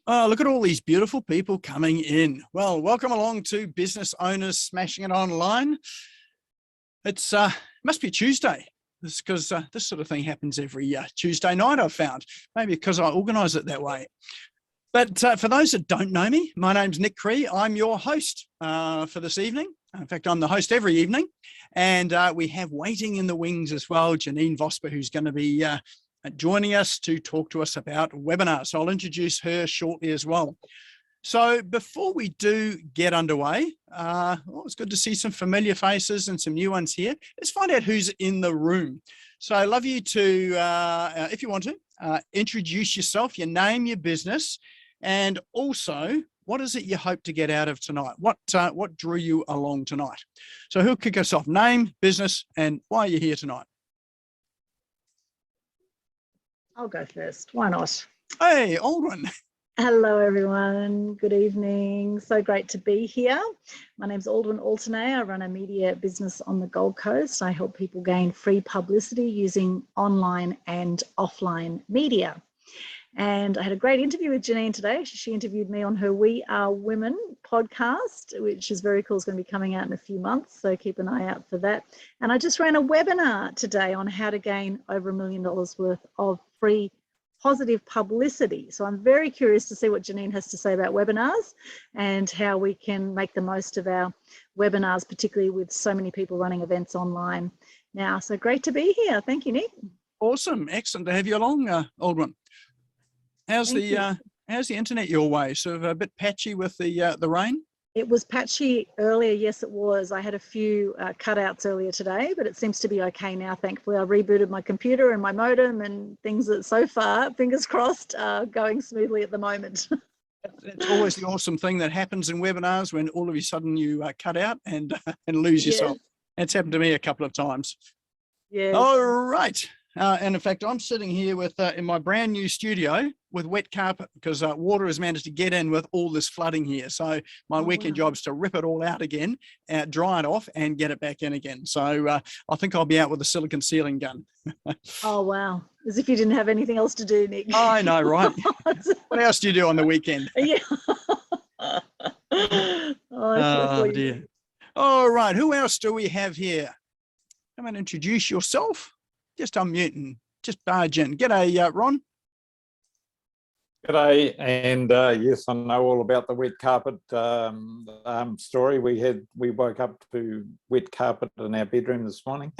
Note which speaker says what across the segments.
Speaker 1: Oh, look at all these beautiful people coming in. Well, welcome along to Business Owners Smashing It Online. It's must be Tuesday. This because this sort of thing happens every Tuesday night, I've found. Maybe because I organise it that way. But for those that don't know me, my name's Nick Cree. I'm your host for this evening. In fact, I'm the host every evening. And we have waiting in the wings as well, Janine Vosper, who's going to be joining us to talk to us about webinars. So I'll introduce her shortly as well. So before we do get underway, it's good to see some familiar faces and some new ones here. Let's find out who's in the room. So I'd love you to, if you want to, introduce yourself, your name, your business, and also what is it you hope to get out of tonight? What drew you along tonight? So who'll kick us off? Name, business, and why are you here tonight?
Speaker 2: I'll go first. Why not?
Speaker 1: Hey, Aldwin.
Speaker 2: Hello, everyone. Good evening. So great to be here. My name's Aldwin Alternay. I run a media business on the Gold Coast. I help people gain free publicity using online and offline media. And I had a great interview with Janine today. She interviewed me on her We Are Women podcast, which is very cool. It's going to be coming out in a few months, so keep an eye out for that. And I just ran a webinar today on how to gain over $1 million worth of free positive publicity. So I'm very curious to see what Janine has to say about webinars and how we can make the most of our webinars, particularly with so many people running events online now. So great to be here. Thank you, Nick.
Speaker 1: Awesome. Excellent to have you along, Aldwin. How's the internet your way? Sort of a bit patchy with the rain?
Speaker 2: It was patchy earlier. Yes, it was. I had a few cutouts earlier today, but it seems to be okay now. Thankfully, I rebooted my computer and my modem and things that so far, fingers crossed, are going smoothly at the moment.
Speaker 1: It's always the awesome thing that happens in webinars when all of a sudden you cut out and lose yourself. It's happened to me a couple of times.
Speaker 2: Yes.
Speaker 1: All right. And in fact, I'm sitting here with in my brand new studio with wet carpet because water has managed to get in with all this flooding here. So my weekend job is to rip it all out again, dry it off and get it back in again. So I think I'll be out with a silicon sealing gun.
Speaker 2: Oh, wow. As if you didn't have anything else to do, Nick.
Speaker 1: I know, right? What else do you do on the weekend?
Speaker 2: Yeah.
Speaker 1: Oh, dear. All right. Who else do we have here? Come and introduce yourself. Just unmute and just barge in. G'day, Ron.
Speaker 3: G'day, and yes, I know all about the wet carpet story. We woke up to wet carpet in our bedroom this morning.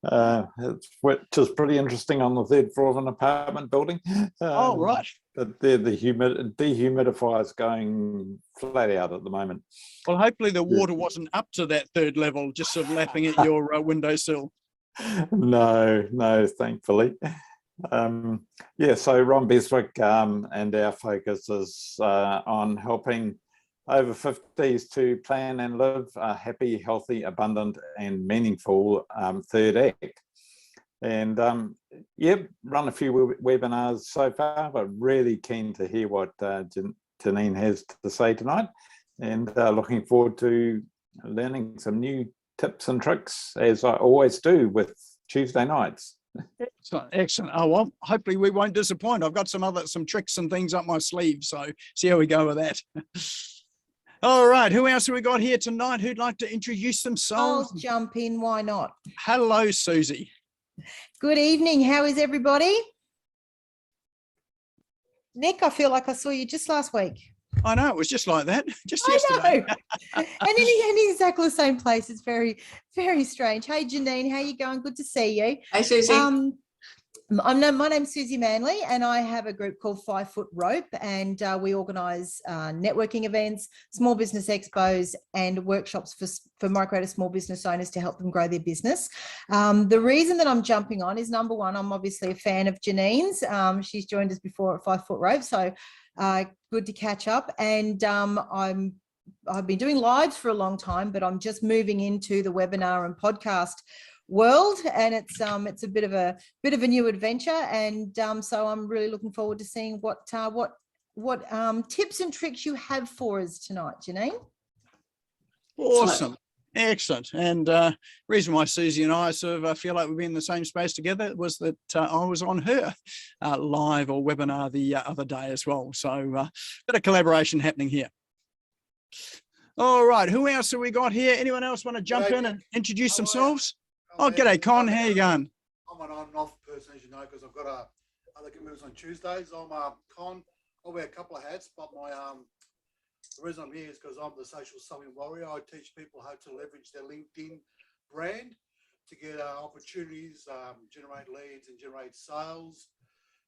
Speaker 3: It's just pretty interesting on the third floor of an apartment building.
Speaker 1: Oh, right.
Speaker 3: But the dehumidifier is going flat out at the moment.
Speaker 1: Well, hopefully the water wasn't up to that third level, just sort of lapping at your windowsill.
Speaker 3: No, thankfully. So Ron Beswick, and our focus is on helping over 50s to plan and live a happy, healthy, abundant and meaningful third act. And run a few webinars so far, but really keen to hear what Janine has to say tonight, and looking forward to learning some new tips and tricks, as I always do with Tuesday nights.
Speaker 1: Excellent. Oh, well, hopefully we won't disappoint. I've got some tricks and things up my sleeve, so see how we go with that. All right, who else have we got here tonight who'd like to introduce themselves?
Speaker 4: I'll jump in, why not?
Speaker 1: Hello, Susie.
Speaker 4: Good evening, how is everybody? Nick, I feel like I saw you just last week.
Speaker 1: I know, it was just like that, just yesterday.
Speaker 4: I know. and in exactly the same place. It's very, very strange. Hey, Janine, how you going? Good to see you.
Speaker 5: Hey, Susie.
Speaker 4: My name's Susie Manley, and I have a group called 5 Foot Rope, and we organise networking events, small business expos, and workshops for micro to small business owners to help them grow their business. The reason that I'm jumping on is, number one, I'm obviously a fan of Janine's. She's joined us before at 5 Foot Rope, so good to catch up. And I've been doing lives for a long time, but I'm just moving into the webinar and podcast world, and it's a bit of a new adventure, and so I'm really looking forward to seeing what tips and tricks you have for us tonight, Janine.
Speaker 1: Awesome. Excellent. And reason why Susie and I sort of feel like we've been in the same space together was that I was on her live or webinar the other day as well. So bit of collaboration happening here. All right, who else have we got here? Anyone else want to jump in and introduce themselves? Oh, g'day, Con. How you going?
Speaker 5: I'm an on and off person, as you know, because I've got other commitments on Tuesdays. I'm Con. I wear a couple of hats, but my the reason I'm here is because I'm the social selling warrior. I teach people how to leverage their LinkedIn brand to get opportunities, generate leads and generate sales.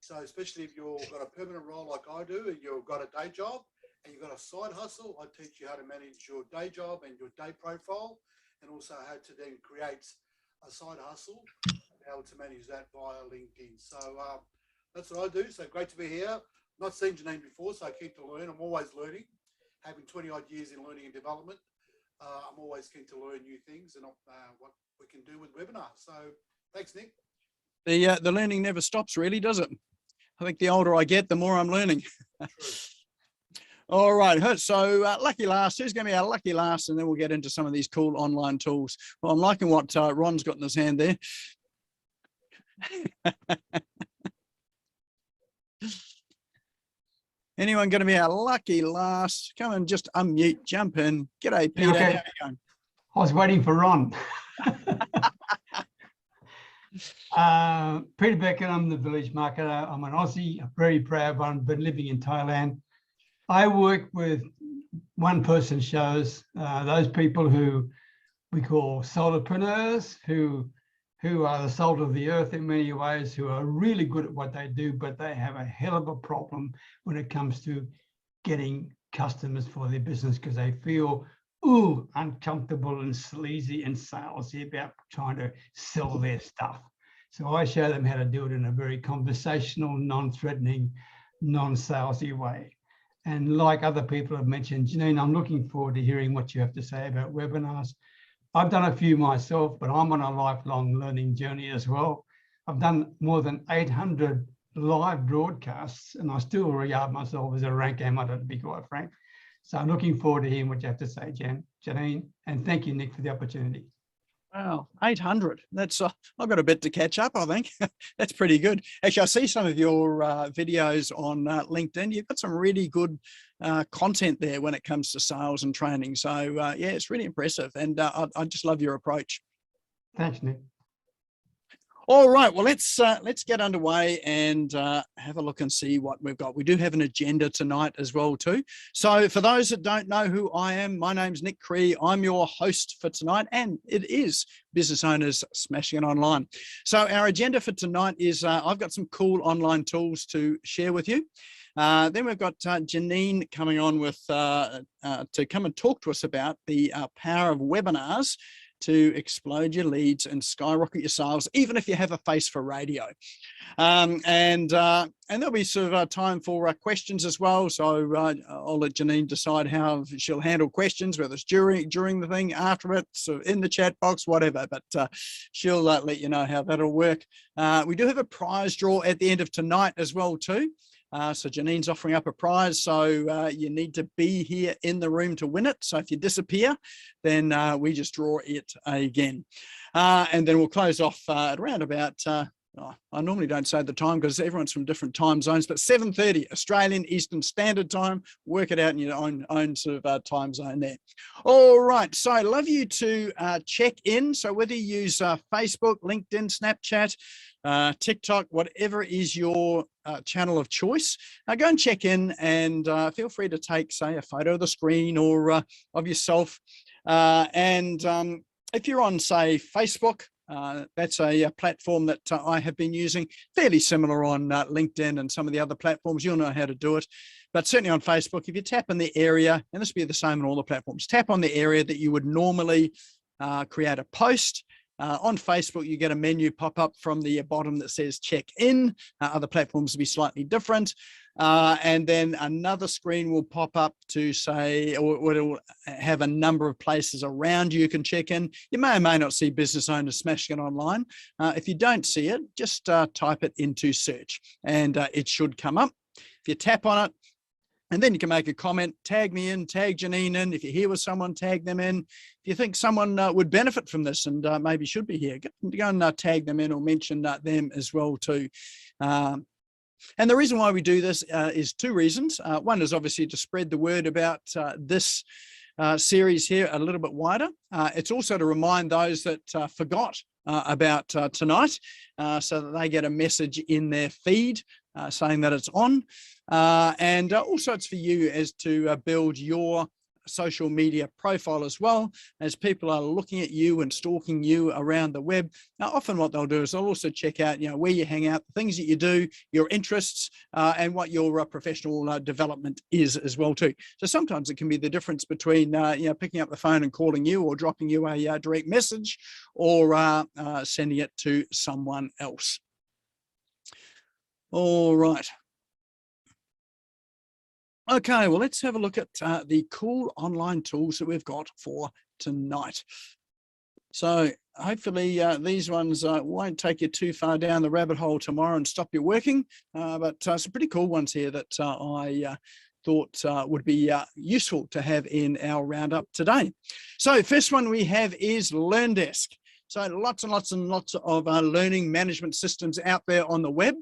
Speaker 5: So especially if you've got a permanent role like I do and you've got a day job and you've got a side hustle, I teach you how to manage your day job and your day profile, and also how to then create a side hustle and how to manage that via LinkedIn. So that's what I do. So great to be here. Not seen Janine before, so I keep to learn. I'm always learning. Having 20 odd years in learning and development, I'm always keen to learn new things and what we can do with webinars. So thanks, Nick.
Speaker 1: The learning never stops, really, does it? I think the older I get, the more I'm learning.
Speaker 5: True.
Speaker 1: All right, so lucky last, who's going to be our lucky last? And then we'll get into some of these cool online tools. Well, I'm liking what Ron's got in his hand there. Anyone going to be our lucky last? Come and just unmute, jump in. G'day, Peter.
Speaker 6: Okay.
Speaker 1: How you going?
Speaker 6: I was waiting for Ron. Peter Beckett, I'm the village marketer. I'm an Aussie, a very proud one, been living in Thailand. I work with one-person shows, those people who we call solopreneurs, who are the salt of the earth in many ways, who are really good at what they do, but they have a hell of a problem when it comes to getting customers for their business because they feel uncomfortable and sleazy and salesy about trying to sell their stuff. So I show them how to do it in a very conversational, non-threatening, non-salesy way. And like other people have mentioned, Janine, I'm looking forward to hearing what you have to say about webinars. I've done a few myself, but I'm on a lifelong learning journey as well. I've done more than 800 live broadcasts, and I still regard myself as a rank amateur, to be quite frank. So I'm looking forward to hearing what you have to say, Janine, and thank you, Nick, for the opportunity.
Speaker 1: Wow, 800. That's I've got a bit to catch up, I think. That's pretty good. Actually, I see some of your videos on LinkedIn. You've got some really good content there when it comes to sales and training. So yeah, it's really impressive. And I just love your approach.
Speaker 6: Thanks, Nick.
Speaker 1: All right, well, let's get underway and have a look and see what we've got. We do have an agenda tonight as well too. So for those that don't know who I am, my name's Nick Cree. I'm your host for tonight, and it is Business Owners Smashing It Online. So our agenda for tonight is I've got some cool online tools to share with you. Then we've got Janine coming on with to come and talk to us about the power of webinars to explode your leads and skyrocket your sales, even if you have a face for radio. And there'll be sort of time for questions as well. So I'll let Janine decide how she'll handle questions, whether it's during the thing, after it, so in the chat box, whatever. But she'll let you know how that'll work. We do have a prize draw at the end of tonight as well too. So Janine's offering up a prize, so you need to be here in the room to win it. So if you disappear, then we just draw it again. And then we'll close off at around about, I normally don't say the time because everyone's from different time zones, but 7:30 Australian Eastern Standard Time. Work it out in your own sort of time zone there. All right, so I'd love you to check in. So whether you use Facebook, LinkedIn, Snapchat, TikTok, whatever is your channel of choice, go and check in and feel free to take, say, a photo of the screen or of yourself. And if you're on, say, Facebook, that's a platform that I have been using, fairly similar on LinkedIn and some of the other platforms. You'll know how to do it. But certainly on Facebook, if you tap in the area, and this will be the same on all the platforms, tap on the area that you would normally create a post. On Facebook, you get a menu pop up from the bottom that says check in. Other platforms will be slightly different. And then another screen will pop up to say, or it'll have a number of places around you can check in. You may or may not see Business Owners Smashing It Online. If you don't see it, just type it into search and it should come up. If you tap on it, And then you can make a comment, tag me in, tag Janine in. If you're here with someone, tag them in. If you think someone would benefit from this and maybe should be here, go and tag them in or mention them as well too. And the reason why we do this is two reasons. One is obviously to spread the word about this series here a little bit wider. It's also to remind those that forgot about tonight so that they get a message in their feed saying that it's on. And also it's for you as to build your social media profile as well, as people are looking at you and stalking you around the web. Now, often what they'll do is they'll also check out, where you hang out, the things that you do, your interests, and what your professional development is as well too. So sometimes it can be the difference between, picking up the phone and calling you, or dropping you a direct message, or sending it to someone else. All right. Okay, well, let's have a look at the cool online tools that we've got for tonight. So hopefully these ones won't take you too far down the rabbit hole tomorrow and stop you working, but some pretty cool ones here that I thought would be useful to have in our roundup today. So first one we have is Learndesk. So lots and lots and lots of learning management systems out there on the web.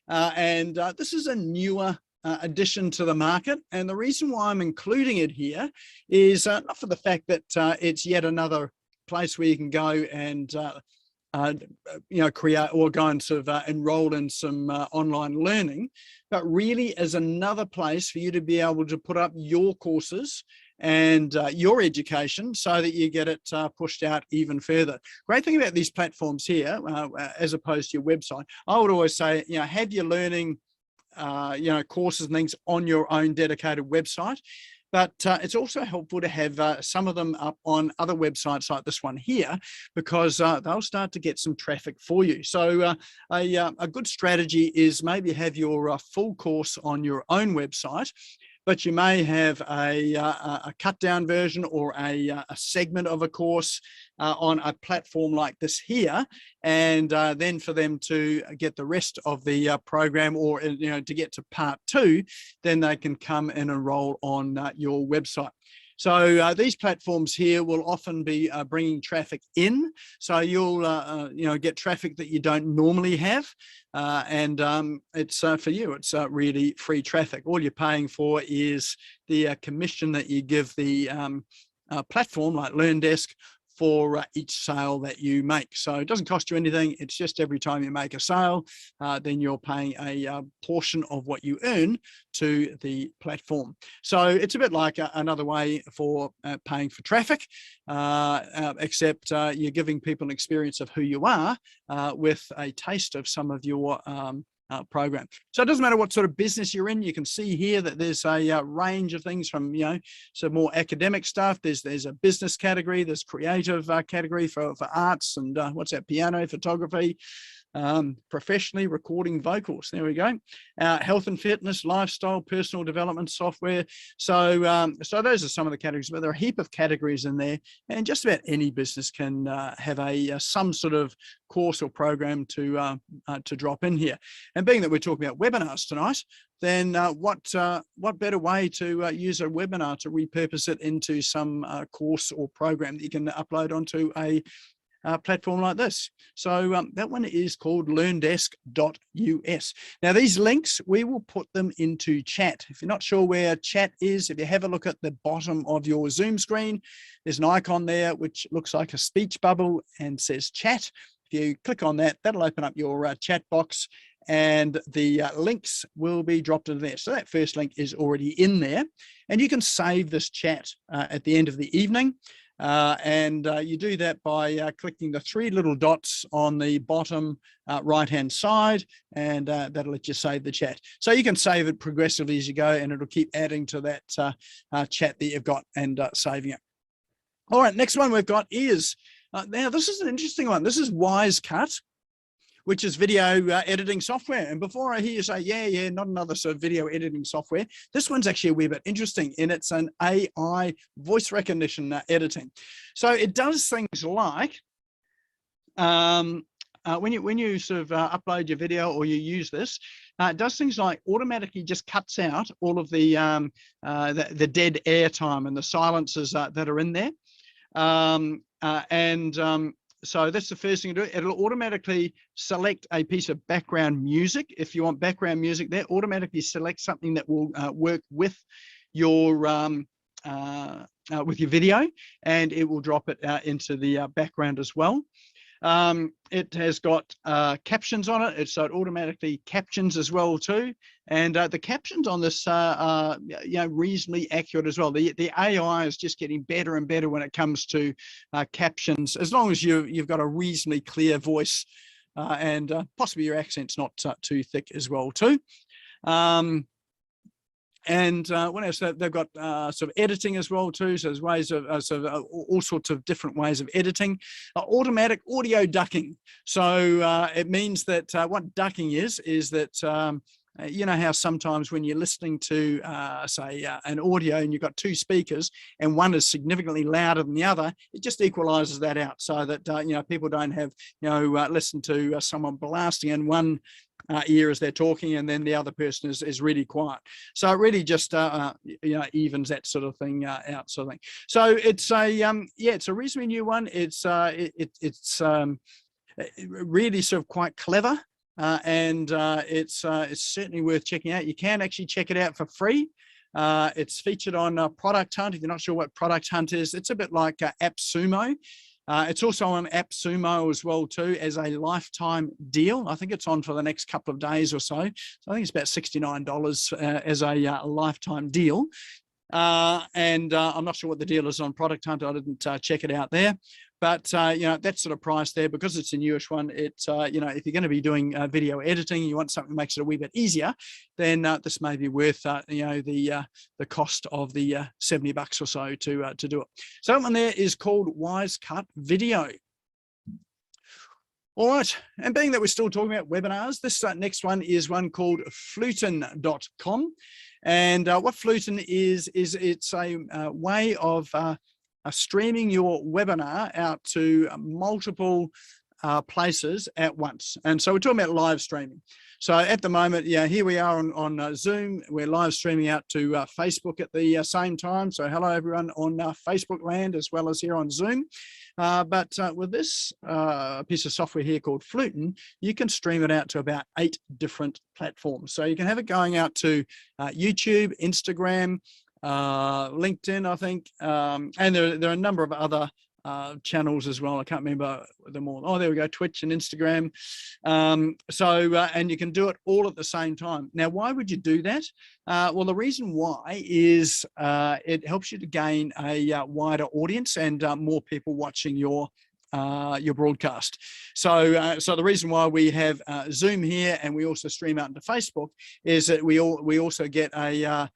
Speaker 1: And this is a newer addition to the market, and the reason why I'm including it here is not for the fact that it's yet another place where you can go and create or go and sort of enroll in some online learning, but really as another place for you to be able to put up your courses and your education so that you get it pushed out even further. Great thing about these platforms here, as opposed to your website, I would always say, have your learning courses and things on your own dedicated website, but it's also helpful to have some of them up on other websites like this one here, because they'll start to get some traffic for you. So a good strategy is maybe have your full course on your own website, but you may have a cut down version or a segment of a course on a platform like this here, and then for them to get the rest of the program, or to get to part 2, then they can come and enroll on your website. So these platforms here will often be bringing traffic in, so you'll get traffic that you don't normally have, and it's for you, it's really free traffic. All you're paying for is the commission that you give the platform like Learndesk for each sale that you make. So it doesn't cost you anything. It's just every time you make a sale, then you're paying a portion of what you earn to the platform. So it's a bit like another way for paying for traffic, except you're giving people an experience of who you are with a taste of some of your program. So it doesn't matter what sort of business you're in. You can see here that there's a range of things from, some more academic stuff. There's a business category, there's creative category for arts and what's that, piano, photography, professionally recording vocals. There we go. Health and fitness, lifestyle, personal development software. So those are some of the categories, but there are a heap of categories in there, and just about any business can have some sort of course or program to drop in here. And being that we're talking about webinars tonight, then what better way to use a webinar to repurpose it into some course or program that you can upload onto a platform like this. So that one is called learndesk.us. Now these links, we will put them into chat. If you're not sure where chat is, if you have a look at the bottom of your Zoom screen, there's an icon there which looks like a speech bubble and says chat. If you click on that, that'll open up your chat box, and the links will be dropped into there. So that first link is already in there, and you can save this chat at the end of the evening. And you do that by clicking the 3 little dots on the bottom right hand side, and that'll let you save the chat. So you can save it progressively as you go, and it'll keep adding to that chat that you've got and saving it. All right, next one we've got is, now this is an interesting one. This is Wisecut, which is video editing software. And before I hear you say, yeah, not another sort of video editing software, this one's actually a wee bit interesting, and it's an AI voice recognition editing. So it does things like when you sort of upload your video or you use this, it does things like automatically just cuts out all of the dead air time and the silences that are in there. So that's the first thing to do. It'll automatically select a piece of background music. If you want background music there, automatically select something that will work with your video, and it will drop it into the background as well. It has got captions on it, so it automatically captions as well too. And the captions on this are reasonably accurate as well. The AI is just getting better and better when it comes to captions, as long as you've got a reasonably clear voice and possibly your accent's not too thick as well too. And what else? They've got sort of editing as well too. So there's ways of all sorts of different ways of editing. Automatic audio ducking. So it means that what ducking is that you know how sometimes when you're listening to say an audio and you've got two speakers and one is significantly louder than the other, it just equalizes that out so that people don't have listen to someone blasting in one ear as they're talking and then the other person is really quiet. So it really just evens that sort of thing out, sort of thing. So it's it's a reasonably new one. It's really sort of quite clever. And it's certainly worth checking out. You can actually check it out for free. It's featured on Product Hunt. If you're not sure what Product Hunt is, it's a bit like AppSumo. It's also on AppSumo as well too as a lifetime deal. I think it's on for the next couple of days or so. So I think it's about $69 as a lifetime deal. And I'm not sure what the deal is on Product Hunt. I didn't check it out there. But that sort of price there, because it's a newish one, it's if you're going to be doing video editing, you want something that makes it a wee bit easier, then this may be worth the cost of the $70 or so to do it. So that one there is called Wisecut Video. All right, and being that we're still talking about webinars, this next one is one called Fluten.com. And what Fluten is it's a way of streaming your webinar out to multiple places at once. And so we're talking about live streaming. So at the moment, here we are on Zoom. We're live streaming out to Facebook at the same time. So hello everyone on Facebook land as well as here on Zoom. But with this piece of software here called Fluten, you can stream it out to about 8 different platforms. So you can have it going out to YouTube, Instagram, LinkedIn, I think, and there are a number of other channels as well. I can't remember them all. Oh, there we go, Twitch and Instagram. And you can do it all at the same time. Now, why would you do that? Well, the reason why is it helps you to gain a wider audience and more people watching your broadcast. So the reason why we have Zoom here and we also stream out into Facebook is that we also get a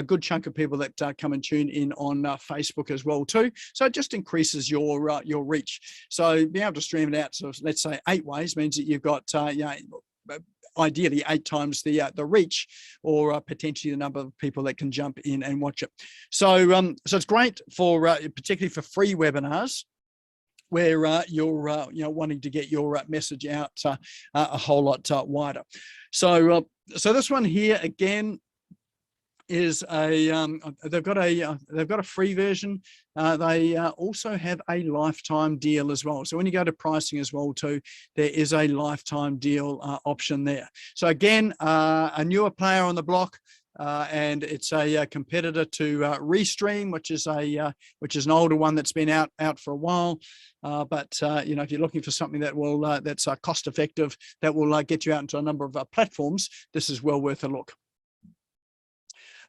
Speaker 1: good chunk of people that come and tune in on Facebook as well too. So it just increases your reach. So being able to stream it out, so let's say 8 ways, means that you've got ideally 8 times the reach, or potentially the number of people that can jump in and watch it. So it's great for particularly for free webinars, where you're wanting to get your message out a whole lot wider. So this one here again is they've got a free version. They also have a lifetime deal as well. So when you go to pricing as well too, there is a lifetime deal option there. So again, a newer player on the block. And it's a competitor to Restream, which is an older one that's been out for a while. But if you're looking for something that will that's cost effective, that will get you out into a number of platforms, this is well worth a look.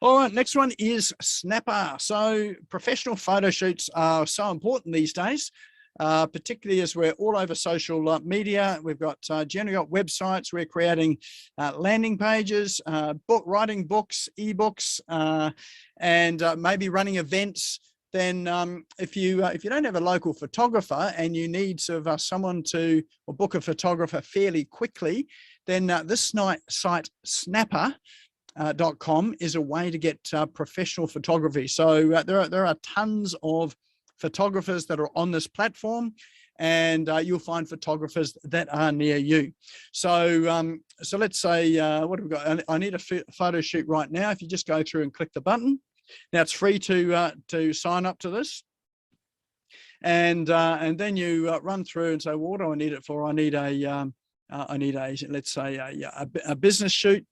Speaker 1: All right, next one is Snapper. So professional photo shoots are so important these days. Particularly as we're all over social media. We've got generally got websites. We're creating landing pages, writing books, ebooks, and maybe running events. Then if you don't have a local photographer and you need sort of someone to or book a photographer fairly quickly, then this site Snapper.com is a way to get professional photography. So there are tons of photographers that are on this platform, and you'll find photographers that are near you. So so let's say, what have we got? I need a photo shoot right now. If you just go through and click the button, now it's free to sign up to this. And then you run through and say, well, what do I need it for? I need a let's say a business shoot.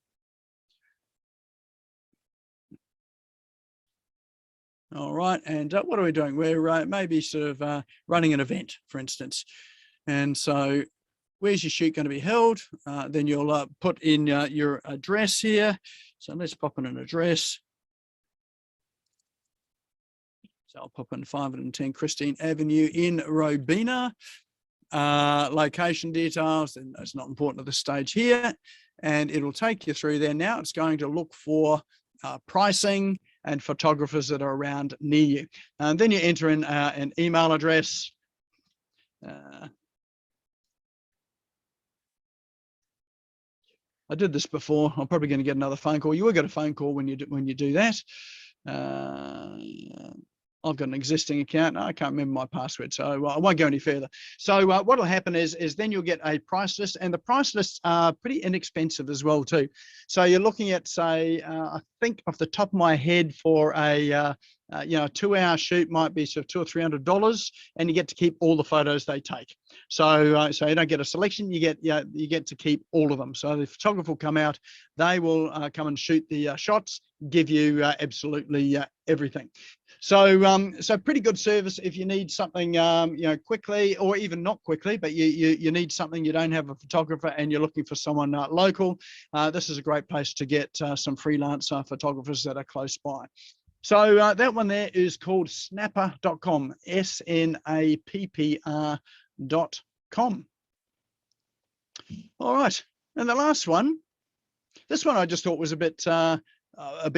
Speaker 1: All right, and what are we doing? We're maybe sort of running an event, for instance. And so where's your shoot going to be held? Then you'll put in your address here. So let's pop in an address. So I'll pop in 510 Christine Avenue in Robina. Location details, and that's not important at this stage here. And it'll take you through there. Now it's going to look for pricing and photographers that are around near you. And then you enter in an email address. I did this before. I'm probably going to get another phone call. You will get a phone call when you do that. I've got an existing account. I can't remember my password, so I won't go any further. So what will happen is then you'll get a price list, and the price lists are pretty inexpensive as well too. So you're looking at, say, I think off the top of my head, for a 2-hour shoot might be sort of $200 or $300, and you get to keep all the photos they take. So so you don't get a selection, you get to keep all of them. So the photographer will come out, they will come and shoot the shots, give you absolutely everything. So so pretty good service if you need something quickly, or even not quickly, but you need something, you don't have a photographer and you're looking for someone local. This is a great place to get some freelance photographers that are close by. So that one there is called snapper.com, SNAPPR.com. All right, and the last one, this one I just thought was a bit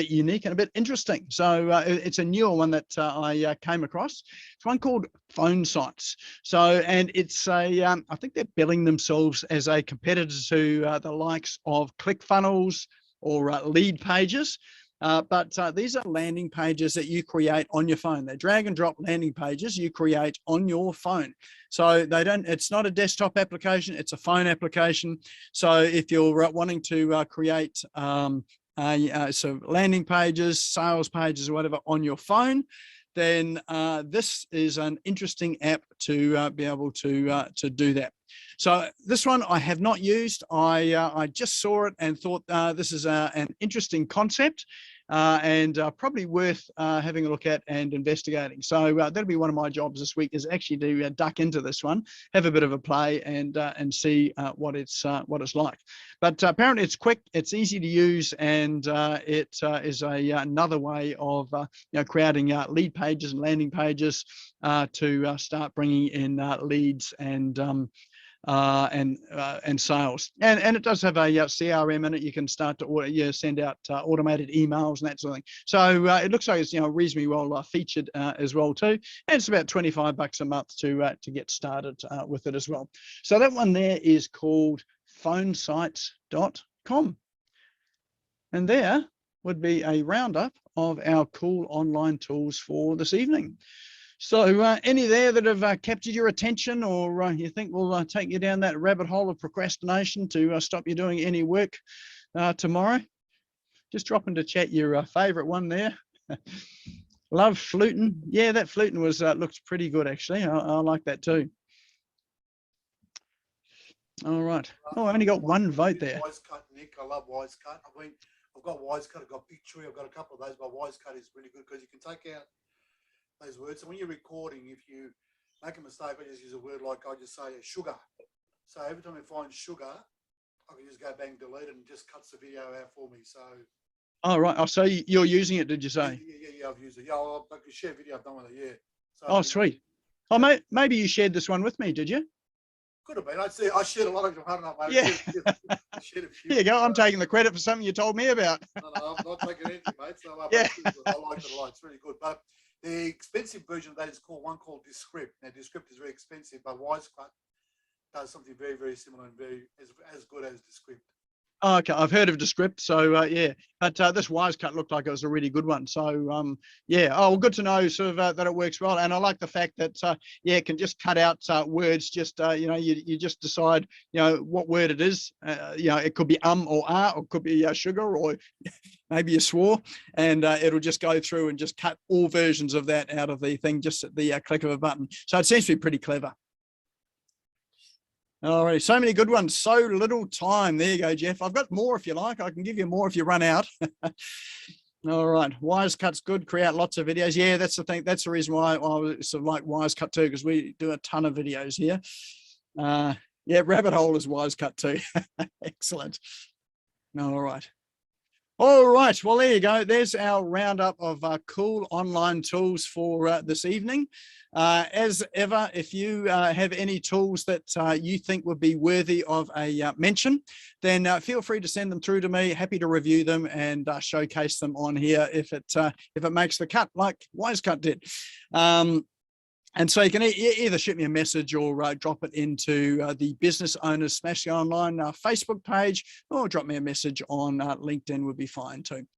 Speaker 1: unique and a bit interesting. So it's a newer one that I came across. It's one called Phone Sites. So, and it's I think they're billing themselves as a competitor to the likes of ClickFunnels or Lead Pages. But these are landing pages that you create on your phone. They're drag and drop landing pages you create on your phone. So it's not a desktop application, it's a phone application. So if you're wanting to create so landing pages, sales pages, or whatever on your phone, then this is an interesting app to be able to do that. So this one I have not used. I just saw it and thought this is an interesting concept and probably worth having a look at and investigating. So that'll be one of my jobs this week, is actually to duck into this one, have a bit of a play, and see what it's like. But apparently it's quick, it's easy to use, and it is another way of creating lead pages and landing pages to start bringing in leads and sales, and it does have a CRM in it. You can start to send out automated emails and that sort of thing. So it looks like it's reasonably well featured as well too, and it's about $25 a month to get started with it as well. So that one there is called phonesites.com, and there would be a roundup of our cool online tools for this evening. So any there that have captured your attention, or you think will take you down that rabbit hole of procrastination to stop you doing any work tomorrow? Just drop into chat your favorite one there. Love fluting. Yeah, that fluting was looks pretty good actually. I like that too. All right. Oh, I only got one vote there.
Speaker 5: Wisecut, Nick. I love Wisecut. I mean, I've got Wisecut, I've got Picture, I've got a couple of those, but Wisecut is really good because you can take out those words. So when you're recording, if you make a mistake, I just use a word like, I just say sugar. So every time I find sugar, I can just go bang, delete it, and just cuts the video out for me. So.
Speaker 1: Oh, right. Oh, so you're using it, did you say?
Speaker 5: Yeah, I've used it. Yeah, I can share video I've done with it, yeah. So,
Speaker 1: oh, sweet. Oh, maybe you shared this one with me, did you?
Speaker 5: Could have been. I shared a lot of them. I don't know, mate.
Speaker 1: Yeah.
Speaker 5: I shared a few.
Speaker 1: Here you go. I'm taking the credit for something you told me about.
Speaker 5: No, I'm not taking anything, mate. So
Speaker 1: yeah.
Speaker 5: I like it a lot. It's really good. But the expensive version of that is called Descript. Now, Descript is very expensive, but Wisecut does something very, very similar and very as good as Descript.
Speaker 1: Oh, okay, I've heard of the script, so yeah, but this wise cut looked like it was a really good one. So yeah, oh, well, good to know sort of that it works well, and I like the fact that yeah, it can just cut out words. Just you know, you just decide what word it is. It could be or ah, or it could be sugar, or maybe you swore, and it'll just go through and just cut all versions of that out of the thing just at the click of a button. So it seems to be pretty clever. All right, so many good ones, so little time. There you go, Jeff. I've got more if you like. I can give you more if you run out. All right, Wise Cut's good. Create lots of videos. Yeah, that's the thing. That's the reason why I sort of like Wise Cut too, because we do a ton of videos here. Yeah, Rabbit Hole is Wise Cut too. Excellent. All right. All right, well, there you go. There's our roundup of cool online tools for this evening. As ever, if you have any tools that you think would be worthy of a mention, then feel free to send them through to me. Happy to review them and showcase them on here if it makes the cut, like WiseCut did. And so you can either shoot me a message or drop it into the Business Owners SmashGo Online Facebook page, or drop me a message on LinkedIn would be fine too.